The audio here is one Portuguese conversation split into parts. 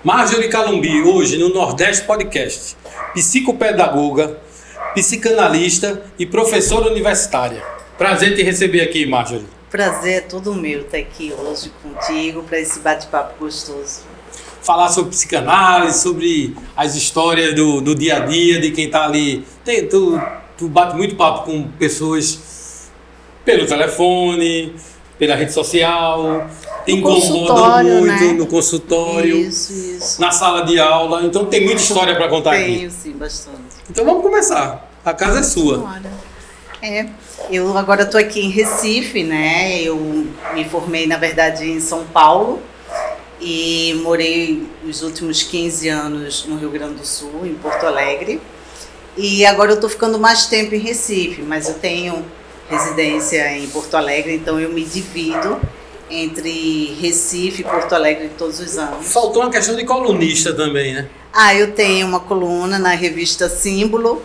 Marjorie Calumbi, hoje no Nordeste Podcast, psicopedagoga, psicanalista e professora universitária. Prazer te receber aqui, Marjorie. Prazer é todo meu estar aqui hoje contigo para esse bate-papo gostoso. Falar sobre psicanálise, sobre as histórias do dia a dia, de quem está ali. Tu bate muito papo com pessoas pelo telefone, pela rede social, te incomodam muito, né? No consultório, isso. Na sala de aula. Então tem muita história para contar aqui. Tenho, sim, bastante. Então vamos começar. A casa é sua. Eu agora estou aqui em Recife, né? Eu me formei, na verdade, em São Paulo e morei os últimos 15 anos no Rio Grande do Sul, em Porto Alegre. E agora eu estou ficando mais tempo em Recife, mas eu tenho residência em Porto Alegre, então eu me divido entre Recife e Porto Alegre todos os anos. Faltou uma questão de colunista também, né? Eu tenho uma coluna na revista Símbolo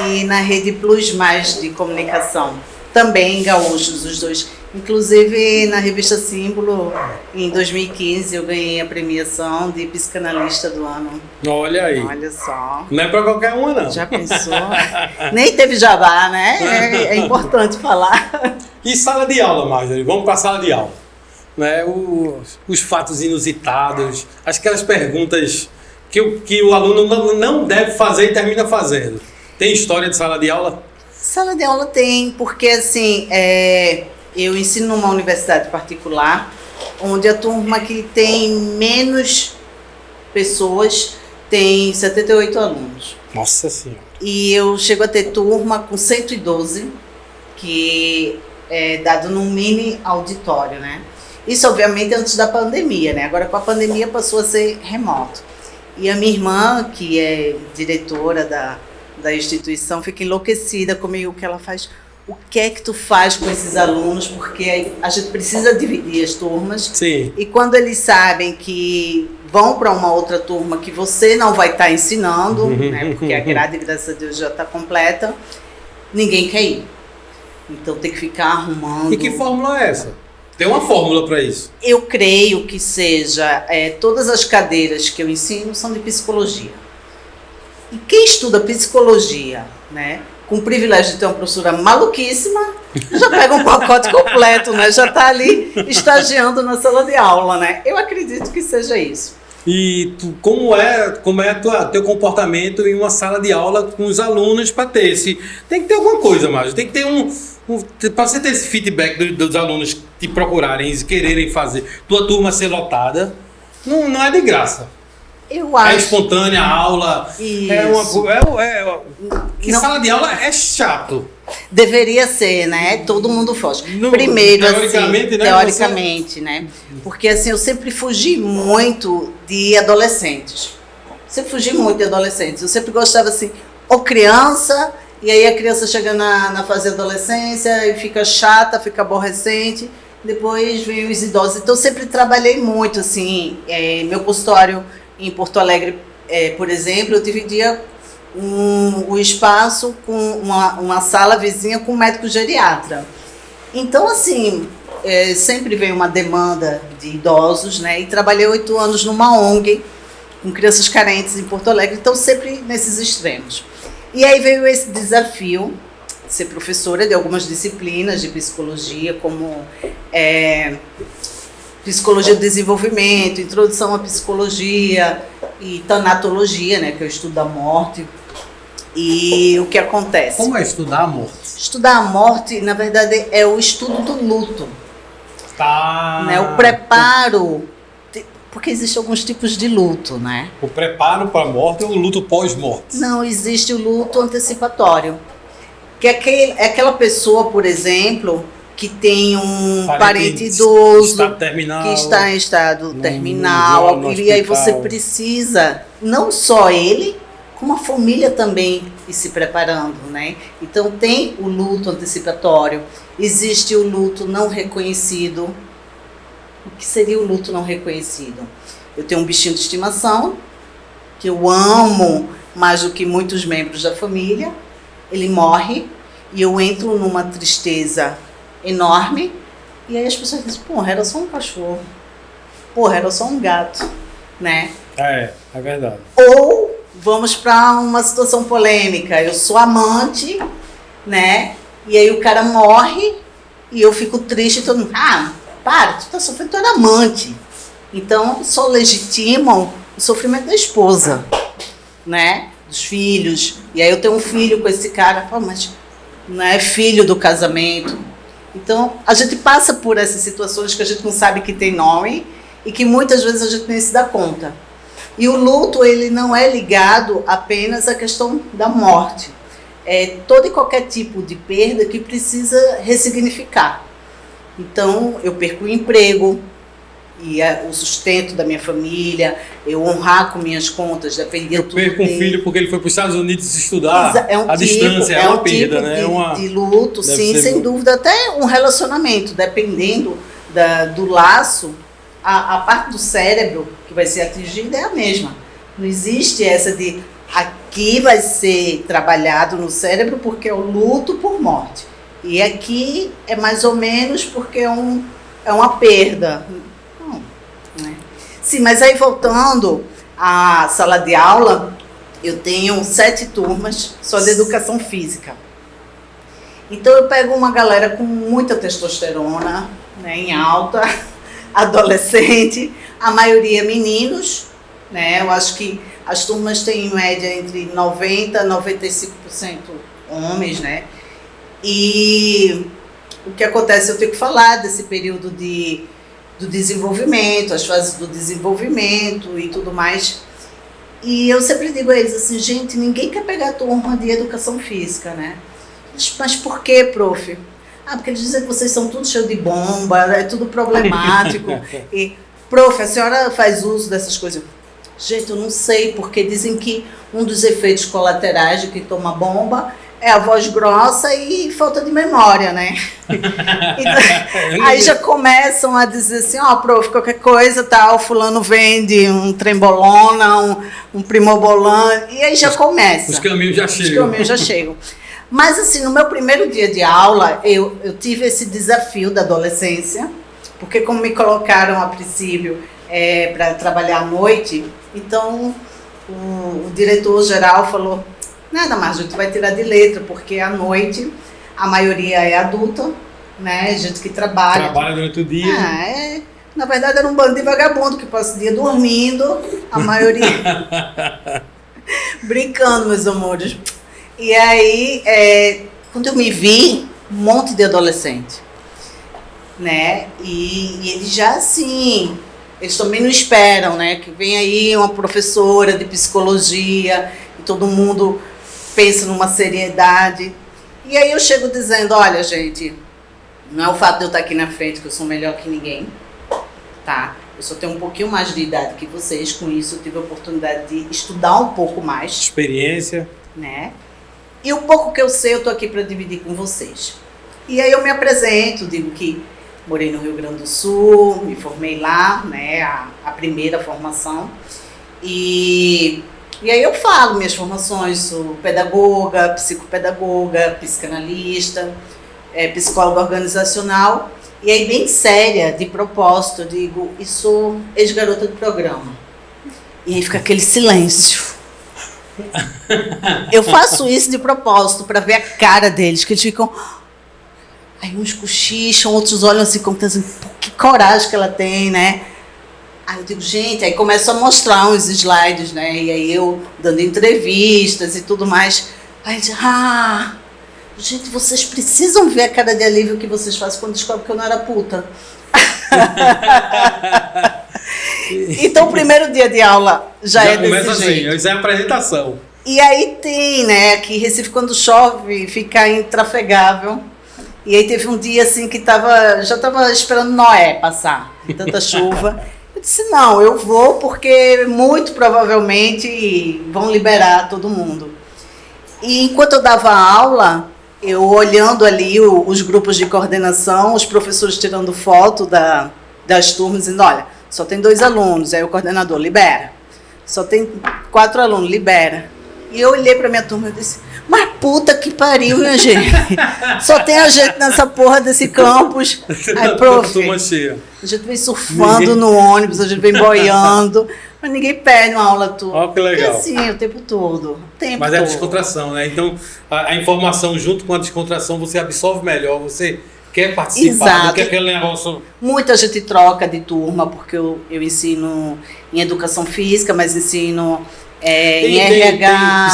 e na Rede Plus Mais de comunicação, também gaúchos os dois. Inclusive na revista Símbolo, em 2015, eu ganhei a premiação de psicanalista do ano. Olha aí. Olha só. Não é pra qualquer uma, não. Já pensou? Nem teve jabá, né? É importante falar. E sala de aula, Marjorie? Vamos para a sala de aula. Né? Os fatos inusitados, aquelas perguntas que o aluno não deve fazer e termina fazendo. Tem história de sala de aula? Sala de aula tem, porque assim, eu ensino numa universidade particular, onde a turma que tem menos pessoas tem 78 alunos. Nossa Senhora! E eu chego a ter turma com 112, que é dado num mini auditório, né? Isso, obviamente, antes da pandemia, né? Agora, com a pandemia, passou a ser remoto. E a minha irmã, que é diretora da instituição, fica enlouquecida comigo, que ela faz... O que é que tu faz com esses alunos? Porque a gente precisa dividir as turmas. Sim. E quando eles sabem que vão para uma outra turma que você não vai estar ensinando, né? Porque a grade, graças a Deus, já está completa, ninguém quer ir. Então tem que ficar arrumando. E que fórmula é essa? Tem uma fórmula para isso? Eu creio que seja, todas as cadeiras que eu ensino são de psicologia. E quem estuda psicologia, né, com o privilégio de ter uma professora maluquíssima, já pega um pacote completo, né, já está ali estagiando na sala de aula, né? Eu acredito que seja isso. E como é teu comportamento em uma sala de aula com os alunos para ter esse... Tem que ter alguma coisa, Márcio. Tem que ter para você ter esse feedback dos alunos te procurarem e quererem fazer tua turma ser lotada, não é de graça. Eu acho. É espontânea a aula. Isso. Sala de aula é chato. Deveria ser, né? Todo mundo foge. Primeiro, teoricamente, assim, né? Teoricamente, né? Porque assim, eu sempre fugi muito de adolescentes. Eu sempre gostava assim, ou criança, e aí a criança chega na fase de adolescência e fica chata, fica aborrecente, depois vem os idosos. Então eu sempre trabalhei muito, assim, meu consultório em Porto Alegre, por exemplo, eu dividia o espaço com uma sala vizinha com um médico geriatra. Então, assim, sempre veio uma demanda de idosos, né? E trabalhei 8 anos numa ONG com crianças carentes em Porto Alegre, então sempre nesses extremos. E aí veio esse desafio de ser professora de algumas disciplinas de psicologia, como psicologia do desenvolvimento, introdução à psicologia e tanatologia, né, que é o estudo da morte. E o que acontece? Como é estudar a morte? Estudar a morte, na verdade, é o estudo do luto. Tá. Né, o preparo, porque existem alguns tipos de luto, né? O preparo para a morte ou o luto pós-morte? Não, existe o luto antecipatório. Que é aquela pessoa, por exemplo, que tem um parente idoso, que está em estado terminal, e aí você precisa, não só ele, como a família também ir se preparando, né? Então tem o luto antecipatório, existe o luto não reconhecido. O que seria o luto não reconhecido? Eu tenho um bichinho de estimação, que eu amo mais do que muitos membros da família, ele morre, e eu entro numa tristeza enorme, e aí as pessoas dizem, porra, era só um cachorro, porra, era só um gato, né? É verdade. Ou vamos para uma situação polêmica. Eu sou amante, né? E aí o cara morre e eu fico triste e todo mundo, para, tu tá sofrendo, tu era amante. Então, só legitimam o sofrimento da esposa, né? Dos filhos. E aí eu tenho um filho com esse cara, mas não é filho do casamento. Então, a gente passa por essas situações que a gente não sabe que tem nome e que muitas vezes a gente nem se dá conta. E o luto, ele não é ligado apenas à questão da morte. É todo e qualquer tipo de perda que precisa ressignificar. Então, eu perco o emprego e o sustento da minha família, eu honrar com minhas contas, dependia tudo dele. Eu perco um filho porque ele foi para os Estados Unidos estudar, distância é uma perda, né? De luto, sim, sem dúvida. Até um relacionamento, dependendo do laço, a parte do cérebro que vai ser atingida é a mesma. Não existe essa de aqui vai ser trabalhado no cérebro porque é o luto por morte. E aqui é mais ou menos porque é uma perda. Não, né? Sim, mas aí voltando à sala de aula, eu tenho 7 turmas só de educação física. Então eu pego uma galera com muita testosterona, né, em alta, adolescente, a maioria meninos, né? Eu acho que as turmas têm em média entre 90% e 95% homens, né? E o que acontece, eu tenho que falar desse período do desenvolvimento, as fases do desenvolvimento e tudo mais. E eu sempre digo a eles assim, gente, ninguém quer pegar a turma de educação física, né? Mas por quê, prof? Porque eles dizem que vocês são tudo cheio de bomba, é tudo problemático. E, prof, a senhora faz uso dessas coisas? Gente, eu não sei, porque dizem que um dos efeitos colaterais de quem toma bomba é a voz grossa e falta de memória, né? Então, aí já começam a dizer assim, prof, qualquer coisa, tal, fulano vende um trembolona, um primobolan, e aí já começa. Os caminhos já chegam. Mas assim, no meu primeiro dia de aula, eu tive esse desafio da adolescência, porque como me colocaram a princípio para trabalhar à noite, então o diretor-geral falou, nada mais, a gente vai tirar de letra, porque à noite a maioria é adulta, né, gente que trabalha. Trabalha durante o dia. Na verdade era um bando de vagabundo que passa o dia dormindo, a maioria brincando, meus amores. E aí, quando eu me vi, um monte de adolescente, né, e eles já assim, eles também não esperam, né, que vem aí uma professora de psicologia e todo mundo pensa numa seriedade. E aí eu chego dizendo, olha, gente, não é o fato de eu estar aqui na frente que eu sou melhor que ninguém, tá? Eu só tenho um pouquinho mais de idade que vocês, com isso eu tive a oportunidade de estudar um pouco mais. Experiência. Né? E o pouco que eu sei, eu estou aqui para dividir com vocês. E aí eu me apresento, digo que morei no Rio Grande do Sul, me formei lá, né, a primeira formação. E aí eu falo minhas formações, sou pedagoga, psicopedagoga, psicanalista, psicóloga organizacional. E aí bem séria, de propósito, eu digo, e sou ex-garota de programa. E aí fica aquele silêncio. Eu faço isso de propósito, para ver a cara deles, que eles ficam... Aí uns cochicham, outros olham assim, como dizendo, que coragem que ela tem, né? Aí eu digo, gente, aí começo a mostrar uns slides, né? E aí eu dando entrevistas e tudo mais. Aí diz, gente, vocês precisam ver a cara de alívio que vocês fazem quando descobrem que eu não era puta. Então o primeiro dia de aula já é desse começa jeito. Assim, isso é a apresentação. E aí tem, né, aqui em Recife, quando chove, fica intrafegável. E aí teve um dia assim que já estava esperando Noé passar, de tanta chuva. Eu disse, não, eu vou porque muito provavelmente vão liberar todo mundo. E enquanto eu dava aula, eu olhando ali os grupos de coordenação, os professores tirando foto das turmas, dizendo, olha, só tem 2 alunos, aí o coordenador, libera. Só tem 4 alunos, libera. E eu olhei para minha turma e disse, mas puta que pariu, minha gente. Só tem a gente nessa porra desse campus. Aí, prof, a gente vem surfando no ônibus, a gente vem boiando. Mas ninguém perde uma aula tua. Ó, que legal. Porque assim, o tempo todo. O tempo Mas é a todo. descontração, né? Então, a informação junto com a descontração, você absorve melhor, você quer participar, Exato. não quer aquele negócio... Muita gente troca de turma, porque eu ensino em educação física, mas ensino em RH.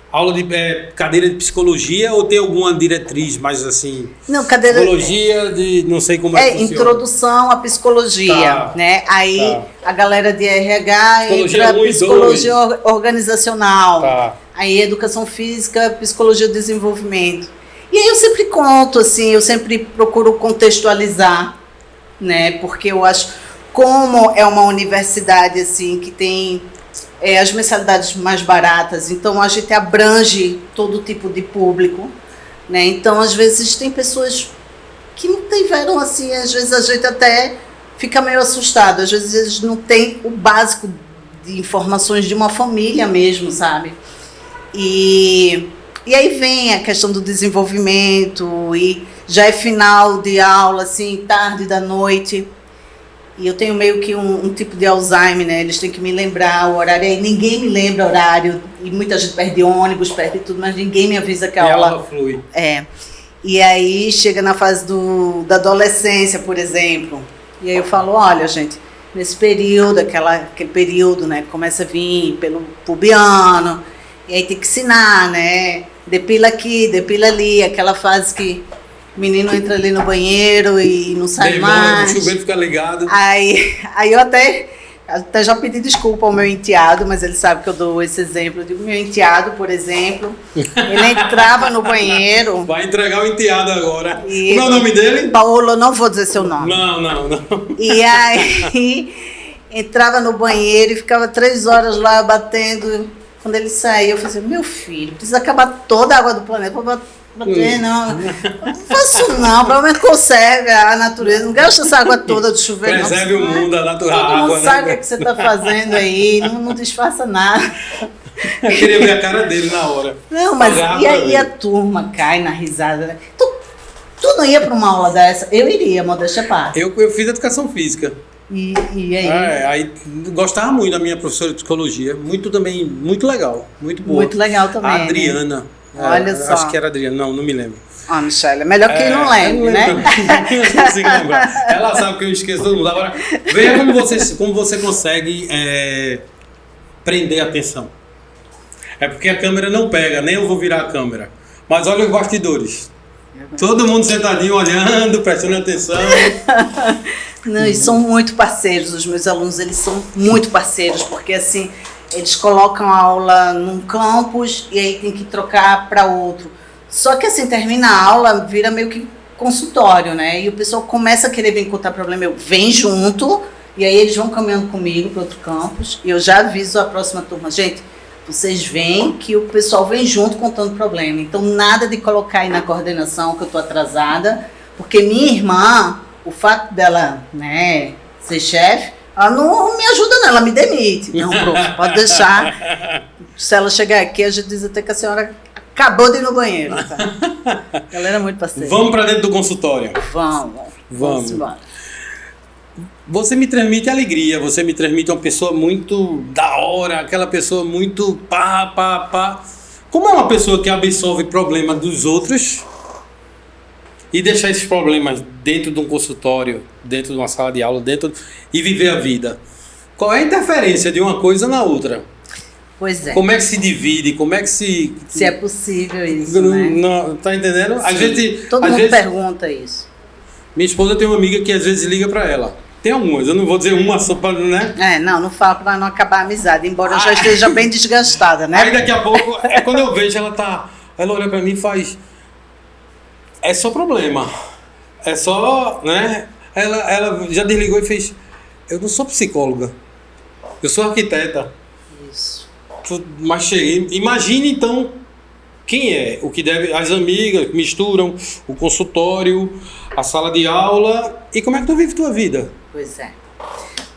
Aula de cadeira de psicologia ou tem alguma diretriz mais assim? Não, cadeira... Psicologia de... não sei como é que funciona. Introdução à psicologia, Tá. né? Aí a galera de RH Psicologia entra 1 e psicologia 2. Organizacional. Tá. Aí educação física, psicologia do desenvolvimento. E aí eu sempre conto, assim, eu sempre procuro contextualizar, né? Porque eu acho, como é uma universidade, assim, que tem as mensalidades mais baratas, então a gente abrange todo tipo de público, né? Então, às vezes, tem pessoas que não tiveram, assim, às vezes a gente até fica meio assustado, às vezes eles não têm o básico de informações de uma família mesmo, sabe? E aí vem a questão do desenvolvimento, e já é final de aula, assim, tarde da noite, e eu tenho meio que um tipo de Alzheimer, né? Eles têm que me lembrar o horário, aí ninguém me lembra o horário, e muita gente perde ônibus, perde tudo, mas ninguém me avisa que a aula flui. E aí chega na fase da adolescência, por exemplo, e aí eu falo, olha, gente, nesse período, aquele período, né, que começa a vir pelo pubiano, e aí tem que ensinar, né? Depila aqui, depila ali, aquela fase que o menino entra ali no banheiro e não sai mais. O chuveiro fica ligado. Aí eu até já pedi desculpa ao meu enteado, mas ele sabe que eu dou esse exemplo. Eu digo, meu enteado, por exemplo, ele entrava no banheiro. Vai entregar o enteado agora. Como é o nome dele? Paulo, não vou dizer seu nome. Não. E aí entrava no banheiro e ficava 3 horas lá batendo. Quando ele saiu, eu falei assim, meu filho, precisa acabar toda a água do planeta para bater, não. Não faço não, pelo menos conserve a natureza, não gasta essa água toda do chuveiro. Preserve o mundo, a natureza. Todo mundo sabe o que você está fazendo aí, não disfarça nada. Eu queria ver a cara dele na hora. Não, mas e aí a turma cai na risada, né? Tu não ia para uma aula dessa? Eu iria, modéstia à parte. Eu fiz educação física. E aí? Aí gostava muito da minha professora de psicologia, muito legal, muito boa. Muito legal também. A Adriana. Né? Olha só. Acho que era a Adriana, não me lembro. Michelle, é melhor que não lembre, né? Não consigo lembrar. Ela sabe que eu esqueço todo mundo. Agora, veja como você consegue prender a atenção. É porque a câmera não pega, nem eu vou virar a câmera. Mas olha os bastidores. Todo mundo sentadinho, olhando, prestando atenção. Não, e são muito parceiros, os meus alunos, eles são muito parceiros, porque assim, eles colocam a aula num campus e aí tem que trocar para outro. Só que assim, termina a aula, vira meio que consultório, né? E o pessoal começa a querer vir contar problema, eu venho junto, e aí eles vão caminhando comigo para outro campus, e eu já aviso a próxima turma, gente, vocês veem que o pessoal vem junto contando problema, então nada de colocar aí na coordenação que eu estou atrasada, porque minha irmã, o fato dela, né, ser chefe, ela não me ajuda não, ela me demite. Não, prof, pode deixar. Se ela chegar aqui, a gente diz até que a senhora acabou de ir no banheiro. Tá? Ela era muito parceira. Vamos para dentro do consultório. Vamos embora. Você me transmite alegria, você me transmite uma pessoa muito da hora, aquela pessoa muito pá. Como é uma pessoa que absorve problemas dos outros e deixar esses problemas dentro de um consultório, dentro de uma sala de aula, e viver a vida? Qual é a interferência de uma coisa na outra? Pois é. Como é que se divide? Como é que se... Se é possível isso, né? Não, tá entendendo? Todo mundo pergunta isso. Minha esposa tem uma amiga que às vezes liga para ela. Tem algumas, eu não vou dizer uma só para, né? Não falo para não acabar a amizade, embora eu já esteja bem desgastada, né? Aí daqui a pouco, quando eu vejo ela olha para mim e faz... É só problema. É só, né? Ela já desligou e fez... Eu não sou psicóloga. Eu sou arquiteta. Isso. Mas cheguei... Imagine então quem é. O que deve... As amigas misturam o consultório, a sala de aula. E como é que tu vive tua vida? Pois é.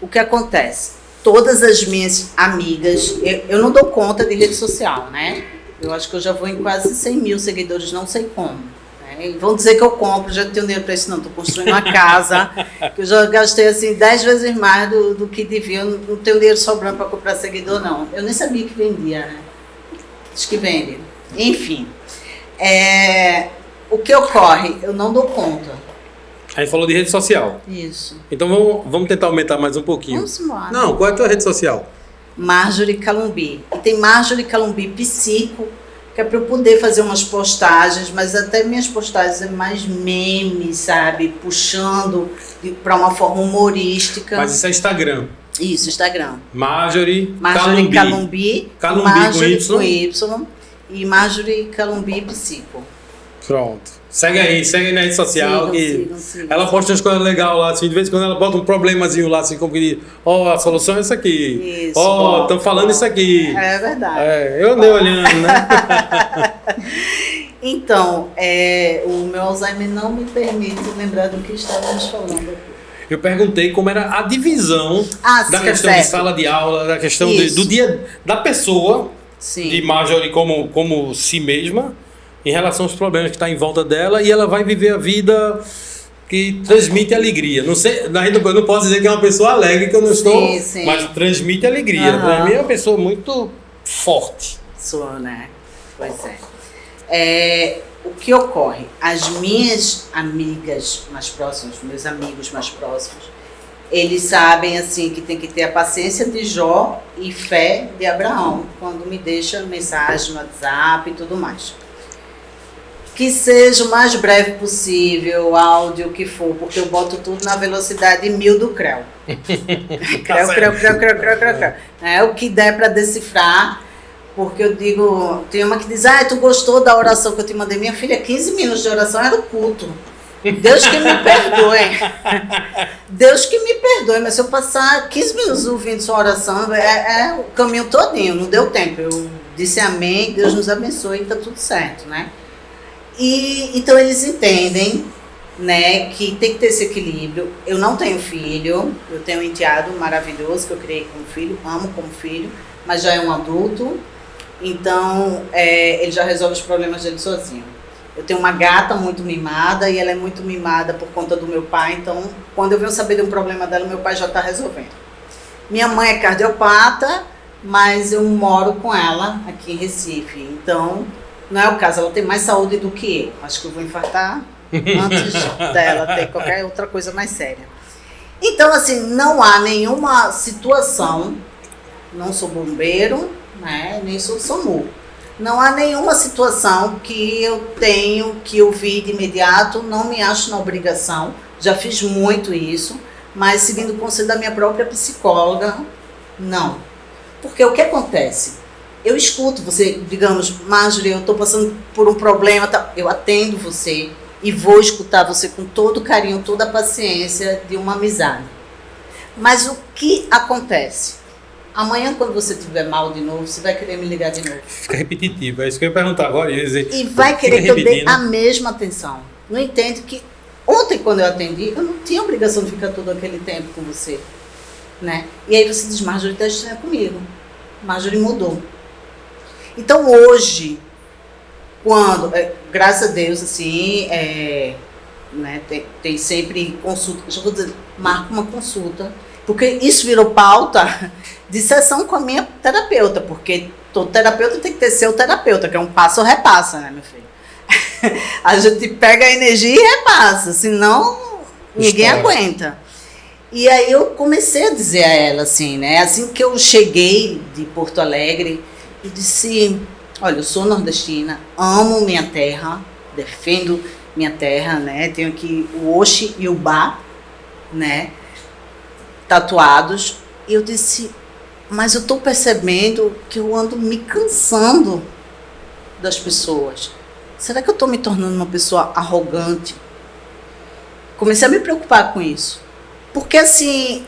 O que acontece? Todas as minhas amigas... Eu não dou conta de rede social, né? Eu acho que eu já vou em quase 100 mil seguidores, não sei como. E vão dizer que eu compro, já não tenho dinheiro para isso não, estou construindo uma casa, que eu já gastei assim 10 vezes mais do que devia, eu não tenho dinheiro sobrando para comprar seguidor não. Eu nem sabia que vendia, né? Diz que vende. Enfim, o que ocorre? Eu não dou conta. A gente falou de rede social. Isso. Então vamos tentar aumentar mais um pouquinho. Vamos embora. Não, qual é a tua rede social? Marjorie Calumbi. E tem Marjorie Calumbi Psico, que é para eu poder fazer umas postagens, mas até minhas postagens é mais meme, sabe? Puxando para uma forma humorística. Mas isso é Instagram. Isso, Instagram. Marjorie Calumbi. Calumbi Marjorie com com Y. E Marjorie Calumbi Psico. Pronto. Segue aí na rede social. Sigam. Ela posta umas coisas legais lá, assim, de vez em quando ela bota um problemazinho lá, assim, como que diz, a solução é isso aqui. Isso. Estão falando isso aqui. É verdade. Eu andei olhando, né? Então, o meu Alzheimer não me permite lembrar do que estávamos falando aqui. Eu perguntei como era a divisão da questão de sala de aula, da questão do dia da pessoa, de Marjorie como si mesma, em relação aos problemas que estão em volta dela, e ela vai viver a vida que transmite alegria. Não sei, eu não posso dizer que é uma pessoa alegre, que eu não estou, mas transmite alegria. Para mim é uma pessoa muito forte. Sou, né? Pois é. O que ocorre? As minhas amigas mais próximas, meus amigos mais próximos, eles sabem assim que tem que ter a paciência de Jó e fé de Abraão, quando me deixa mensagem no WhatsApp e tudo mais. Que seja o mais breve possível, áudio, o que for, porque eu boto tudo na velocidade 1000 do Creu. Creu. É o que der para decifrar, porque eu digo, tem uma que diz, tu gostou da oração que eu te mandei? Minha filha, 15 minutos de oração era o culto. Deus que me perdoe. Deus que me perdoe, mas se eu passar 15 minutos ouvindo sua oração, é o caminho todinho, não deu tempo. Eu disse amém, Deus nos abençoe e está tudo certo, né? E então eles entendem, né, que tem que ter esse equilíbrio. Eu não tenho filho, eu tenho um enteado maravilhoso que eu criei como filho, amo como filho, mas já é um adulto, então ele já resolve os problemas dele sozinho. Eu tenho uma gata muito mimada e ela é muito mimada por conta do meu pai, então quando eu venho saber de um problema dela, meu pai já está resolvendo. Minha mãe é cardiopata, mas eu moro com ela aqui em Recife, então não é o caso, ela tem mais saúde do que eu. Acho que eu vou infartar antes dela ter qualquer outra coisa mais séria. Então, assim, não há nenhuma situação, não sou bombeiro, né, nem sou SAMU. Não há nenhuma situação que eu tenho que ouvir de imediato, não me acho na obrigação, já fiz muito isso, mas seguindo o conselho da minha própria psicóloga, não. Porque o que acontece? Eu escuto você, digamos, Marjorie, eu estou passando por um problema, tá? Eu atendo você e vou escutar você com todo o carinho, toda a paciência de uma amizade. Mas o que acontece? Amanhã, quando você estiver mal de novo, você vai querer me ligar de novo. Fica repetitivo, é isso que eu ia perguntar agora. E vai querer que eu dê a mesma atenção. Não entende que ontem, quando eu atendi, eu não tinha obrigação de ficar todo aquele tempo com você, né? E aí você diz, Marjorie está estranha comigo. Marjorie mudou. Então hoje, quando, graças a Deus, assim, né, tem sempre consulta, eu vou dizer, marca uma consulta, porque isso virou pauta de sessão com a minha terapeuta, porque todo terapeuta tem que ter seu terapeuta, que é um passo ou repassa, né, meu filho? A gente pega a energia e repassa, senão ninguém aguenta. E aí eu comecei a dizer a ela, assim, né, assim que eu cheguei de Porto Alegre, eu disse, olha, eu sou nordestina, amo minha terra, defendo minha terra, né? Tenho aqui o Oxi e o Bá, né? Tatuados. E eu disse, mas eu estou percebendo que eu ando me cansando das pessoas. Será que eu estou me tornando uma pessoa arrogante? Comecei a me preocupar com isso. Porque, assim,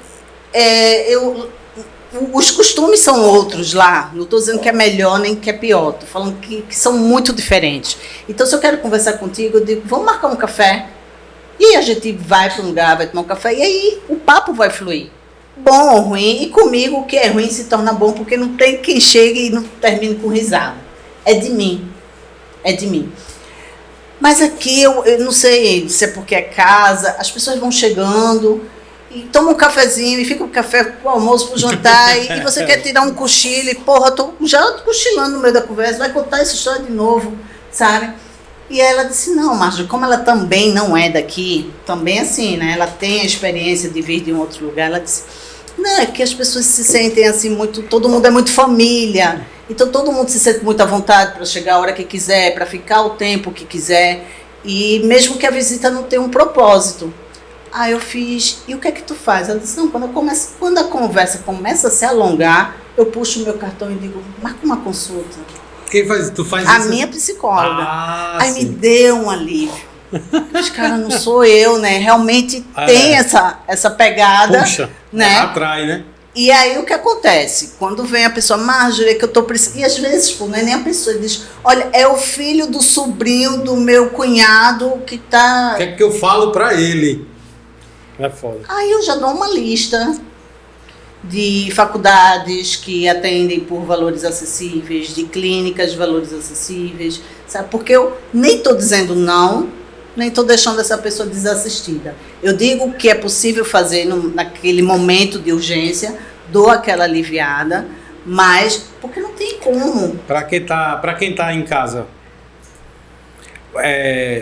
os costumes são outros lá, não estou dizendo que é melhor nem que é pior, estou falando que são muito diferentes. Então, se eu quero conversar contigo, eu digo, vamos marcar um café? E aí a gente vai para um lugar, vai tomar um café, e aí o papo vai fluir. Bom ou ruim, e comigo o que é ruim se torna bom, porque não tem quem chegue e não termine com risada. É de mim. Mas aqui, eu não sei se é porque é casa, as pessoas vão chegando e tomam um cafezinho e fica o café pro almoço, pro jantar, e você quer tirar um cochilo e, porra, tô já cochilando no meio da conversa, vai contar essa história de novo, sabe? E aí ela disse, não, Márcia, como ela também não é daqui, também assim, né? Ela tem a experiência de vir de um outro lugar, ela disse, não, é que as pessoas se sentem assim muito, todo mundo é muito família, então todo mundo se sente muito à vontade para chegar a hora que quiser, para ficar o tempo que quiser, e mesmo que a visita não tenha um propósito. Aí eu fiz, e o que é que tu faz? Ela disse, não, quando a conversa começa a se alongar, eu puxo o meu cartão e digo, marca uma consulta. Quem faz? Tu faz A isso? minha psicóloga. Aí sim. me deu um alívio. Mas, cara, não sou eu, né? Realmente tem essa pegada. Puxa, né? Atrai, né? E aí o que acontece? Quando vem a pessoa, Marjorie, que eu tô precisando. E às vezes, pô, não é nem a pessoa, diz, olha, é o filho do sobrinho do meu cunhado que tá. O que é que eu falo pra ele? É foda. Aí eu já dou uma lista de faculdades que atendem por valores acessíveis, de clínicas de valores acessíveis, sabe? Porque eu nem estou dizendo não, nem estou deixando essa pessoa desassistida. Eu digo que é possível fazer naquele momento de urgência, dou aquela aliviada, mas porque não tem como. Para quem tá em casa,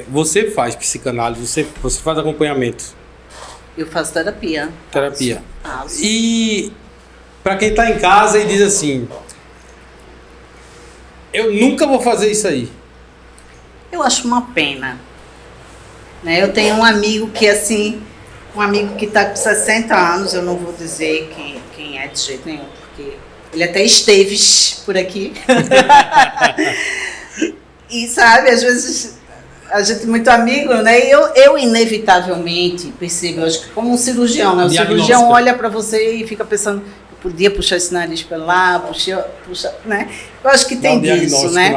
você faz psicanálise, você faz acompanhamento. Eu faço terapia. Terapia. Faço. E para quem tá em casa e diz assim, eu nunca vou fazer isso aí. Eu acho uma pena. Né? Eu tenho um amigo que, assim, um amigo que está com 60 anos, eu não vou dizer quem é de jeito nenhum, porque ele até esteve por aqui. E sabe, às vezes a gente é muito amigo, né? E eu inevitavelmente percebo, eu acho que como um cirurgião, né? O cirurgião olha para você e fica pensando, eu podia puxar esse nariz para lá, puxar, né? Eu acho que tem disso, né?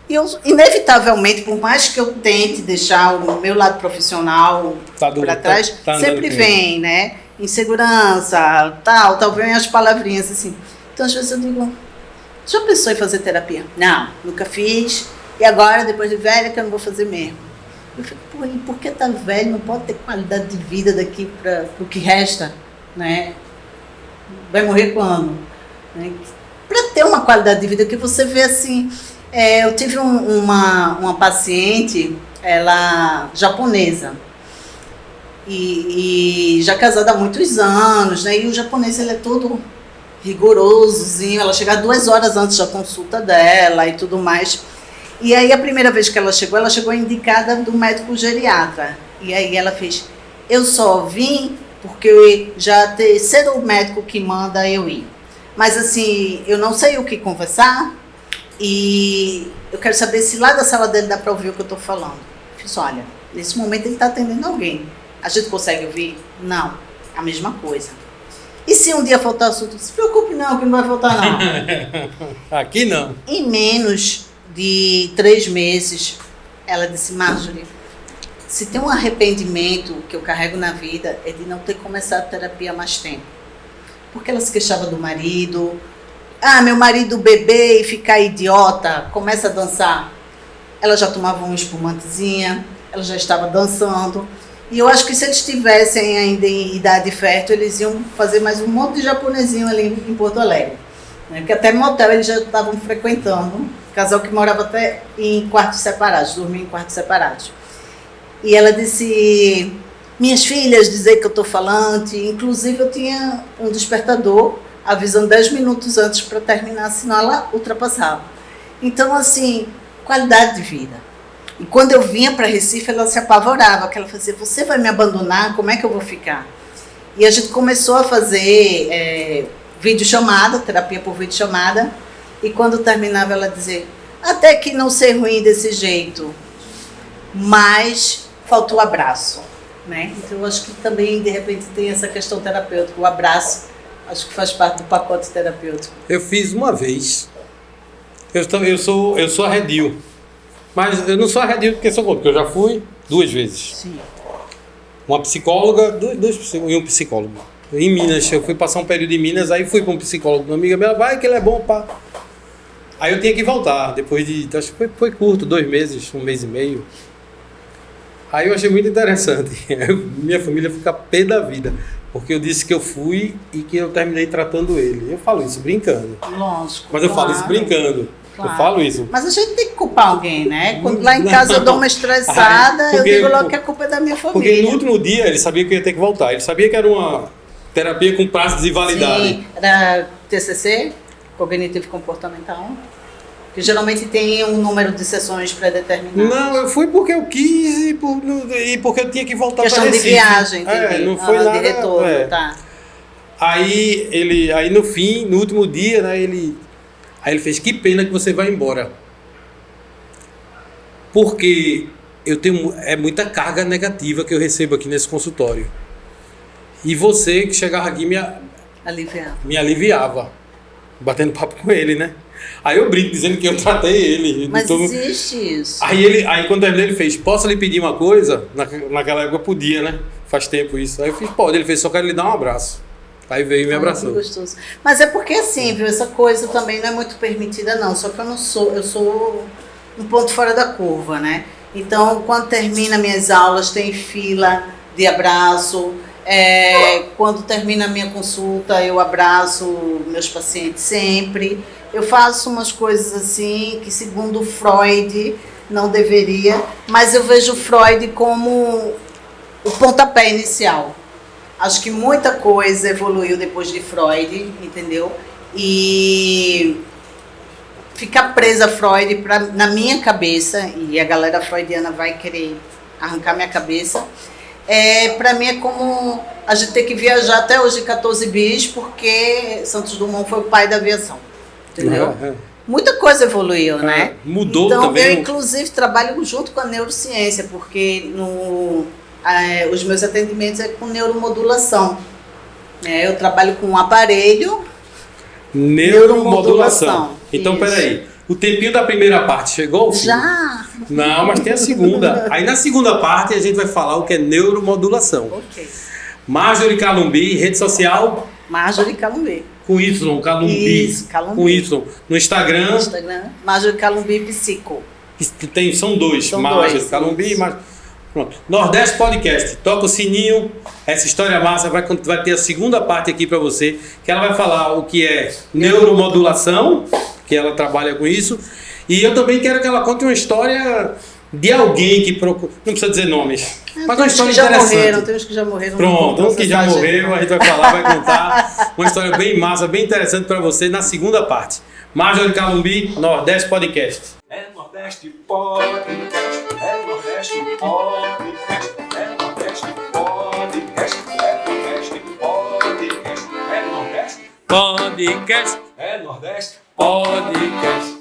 E eu, inevitavelmente, por mais que eu tente deixar o meu lado profissional para trás, sempre vem, né? Insegurança, talvez as palavrinhas assim. Então, às vezes eu digo, já pensou em fazer terapia? Não, nunca fiz. E agora, depois de velha, que eu não vou fazer mesmo. Eu fico, pô, e por que tá velho? Não pode ter qualidade de vida daqui para o que resta, né? Vai morrer quando? Né? Para ter uma qualidade de vida que você vê assim... eu tive uma paciente, ela japonesa, e já casada há muitos anos, né? E o japonês, ele é todo rigorosozinho, ela chega 2 horas antes da consulta dela e tudo mais. E aí a primeira vez que ela chegou indicada do médico geriatra. E aí ela fez, eu só vim porque já terceiro médico que manda eu ir. Mas assim, eu não sei o que conversar, e eu quero saber se lá da sala dele dá para ouvir o que eu estou falando. Eu fiz, olha, nesse momento ele está atendendo alguém. A gente consegue ouvir? Não. A mesma coisa. E se um dia faltar assunto, não se preocupe não, que não vai faltar não. Aqui não. Em menos de 3 meses, ela disse, Marjorie, se tem um arrependimento que eu carrego na vida, é de não ter começado a terapia há mais tempo. Porque ela se queixava do marido... meu marido beber e ficar idiota, começa a dançar. Ela já tomava uma espumantezinha, ela já estava dançando. E eu acho que se eles estivessem ainda em idade fértil, eles iam fazer mais um monte de japonesinho ali em Porto Alegre. Né? Porque até motel eles já estavam frequentando, casal que morava até em quartos separados, dormia em quartos separados. E ela disse, minhas filhas dizer que eu estou falante, inclusive eu tinha um despertador, avisando 10 minutos antes para terminar, senão ela ultrapassava. Então, assim, qualidade de vida. E quando eu vinha para Recife, ela se apavorava, que ela fazia, você vai me abandonar, como é que eu vou ficar? E a gente começou a fazer videochamada, terapia por videochamada, e quando terminava ela dizia, até que não ser ruim desse jeito, mas faltou o abraço, né? Então, eu acho que também, de repente, tem essa questão terapêutica, o abraço, acho que faz parte do pacote terapêutico. Eu fiz uma vez. Eu sou arredio. Mas eu não sou arredio porque sou contra, porque eu já fui 2 vezes. Sim. Uma psicóloga, e um psicólogo. Em Minas, eu fui passar um período em Minas, aí fui para um psicólogo. Uma amiga minha, vai que ele é bom, pá. Aí eu tinha que voltar, depois de, acho que foi curto, 2 meses, 1 mês e meio. Aí eu achei muito interessante. Minha família fica pé da vida. Porque eu disse que eu fui e que eu terminei tratando ele. Eu falo isso brincando. Lógico. Mas eu falo isso brincando. Claro. Eu falo isso. Mas a gente tem que culpar alguém, né? Quando lá em casa eu dou uma estressada, eu digo logo que a culpa é da minha família. Porque no último dia ele sabia que eu ia ter que voltar. Ele sabia que era uma terapia com prazo de validade. Sim, era TCC, Cognitivo Comportamental, que geralmente tem um número de sessões pré-determinado. Não, eu fui porque eu quis e porque eu tinha que voltar para Recife. Questão de viagem, entendi. Não foi nada. De retorno, tá. Aí no fim, no último dia, né, ele fez, que pena que você vai embora. Porque eu tenho muita carga negativa que eu recebo aqui nesse consultório. E você que chegava aqui me aliviava, batendo papo com ele, né? Aí eu brinco dizendo que eu tratei ele. Mas existe isso. Aí quando terminou ele fez, posso lhe pedir uma coisa? Naquela época podia, né? Faz tempo isso. Aí eu fiz, pode. Ele fez, só quero lhe dar um abraço. Aí veio e me abraçou. Que gostoso. Mas é porque assim, viu, essa coisa também não é muito permitida não, só que eu sou um ponto fora da curva, né? Então, quando termina minhas aulas, tem fila de abraço. Quando termina a minha consulta, eu abraço meus pacientes sempre. Eu faço umas coisas assim que, segundo Freud, não deveria, mas eu vejo Freud como o pontapé inicial. Acho que muita coisa evoluiu depois de Freud, entendeu? E ficar presa a Freud na minha cabeça, e a galera freudiana vai querer arrancar minha cabeça, para mim é como a gente ter que viajar até hoje 14 bis, porque Santos Dumont foi o pai da aviação, entendeu? Muita coisa evoluiu, né? Mudou então, também. Eu, inclusive, trabalho junto com a neurociência, porque os meus atendimentos é com neuromodulação. Eu trabalho com um aparelho. Neuromodulação. Então, isso. Peraí. O tempinho da primeira parte chegou ao fim? Já! Não, mas tem a segunda. Aí na segunda parte a gente vai falar o que é neuromodulação. Ok. Marjorie Calumbi, rede social? Marjorie Calumbi. Com Y, Calumbi. Isso, Calumbi. Com Y. No Instagram? Marjorie Calumbi Psico. São dois. Marjorie Calumbi e Marjorie. Pronto. Nordeste Podcast. Toca o sininho. Essa história massa vai ter a segunda parte aqui para você, que ela vai falar o que é neuromodulação, que ela trabalha com isso. E eu também quero que ela conte uma história de alguém que procura. Não precisa dizer nomes. Mas uma história interessante. Tem uns que já morreram. Pronto, uns que já morreram, a gente vai falar, vai contar uma história bem massa, bem interessante para você na segunda parte. Marjorie Calumbi, Nordeste Podcast. Nordeste Podcast. Nordeste Podcast. Nordeste Podcast. Nordeste Podcast. Nordeste Podcast. Nordeste Podcast.